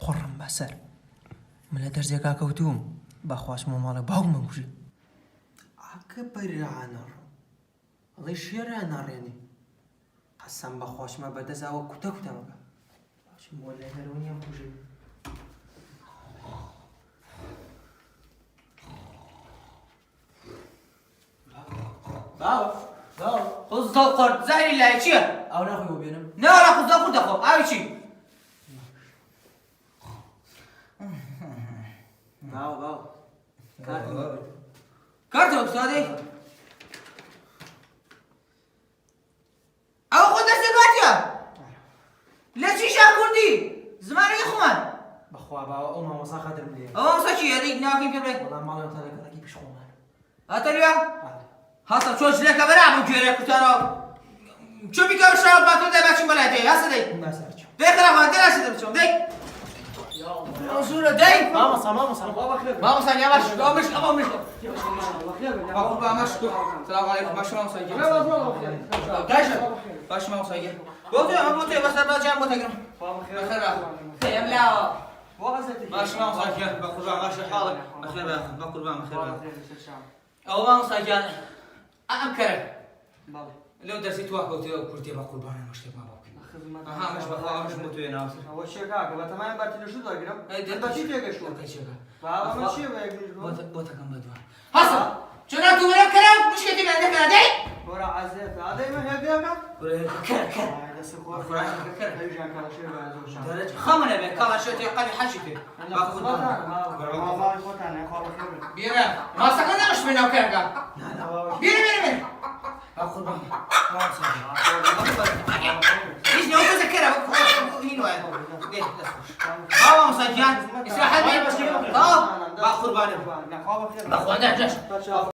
پڕم بەسەر من لە دەرزێکا کەوتووم بەخواسمەوە ماڵە باوک مەگوژی ئاکە بەرانەڕ ئەڵێ شێرە ناڕێنی قەسەم بەخواشمە بەدەزاوە کوتە کوتەمەکە باشم بۆ لە هەرونیان کوژی خۆزدڵ قۆرد زاری لای چییە؟ ئەو ناخۆی بۆ بێنم نەوەڕە خۆزدڵ قورد دەخۆم ئاوی چی؟ باو کارتەوە بسادەی؟ ئەوە خۆ دەستێک هاتیە؟ لە چیشا کوردی؟ زمانەی خۆمان بەخوا باوە ئەو مامۆسا خەدرم لێ ئەوە مەسا چییە؟ دەی ناوەکەی پێ بڵێ وەڵام ماڵێ تەلەکەڕێکی پشخۆمان هاتەلوێ؟ هەستا چۆ جلێکە بەرابوو گوێرە کوتارەوە چۆ بیکە بشراوە باتۆ دای باچین بەلای دەی هەستا دەی دەی خراپە دەی هەستا دەبچۆم دەی زورە دەی مامۆسا مامۆسا یاواش ئەو مشت بامەشت سلام عەلەیکوم باش مامۆسا دایشە باش مامۆسا بۆ توێ ئەمە بۆ توێ بەسەر باجیان بۆ تەگرم بەخێر باخۆ ئەم لاوە باش مامۆسا گیان بە قوربان باشی حاڵک بەخێر باخۆ بە قوربان بەخێر باخۆ ئەوە مامۆسا گیان ئەم کەرە لەو دەرسی توا کەوتێ ئەو کورتێ بە قوربانە ئەمە شتێک ما باوکەی ئەها ئەمەش بەخوا ئەمەش بۆ توێ ناوسێ ئەوە شێکاکە بە تەمایە بەرتیلەشو دەگرم دەربەچی تێگەشتووە دەکەی چێکە ئەمە چییە بە یەک بۆ تەکەم بەدوان هەستا چۆن ناتوانم کەرە مشکێتی من دەکەنا دەی وەرە عەزیەتە ئادەی من هێدێکە کەر دەست خۆ هەیژان کاڵەشێ بە زۆر دەرەجە خەمەنە بێ کاڵەشێتی قەلی حەجی پێ بێرە ماسەکە نەقشت بێ ناو کەرگا بێرە با قوربان هیچ نەوە کەسە کەرە هین وایە دێ دەستخۆش باوە مەساجیان ئیسراحەت بێ با قوربانم بەخوا دەجەش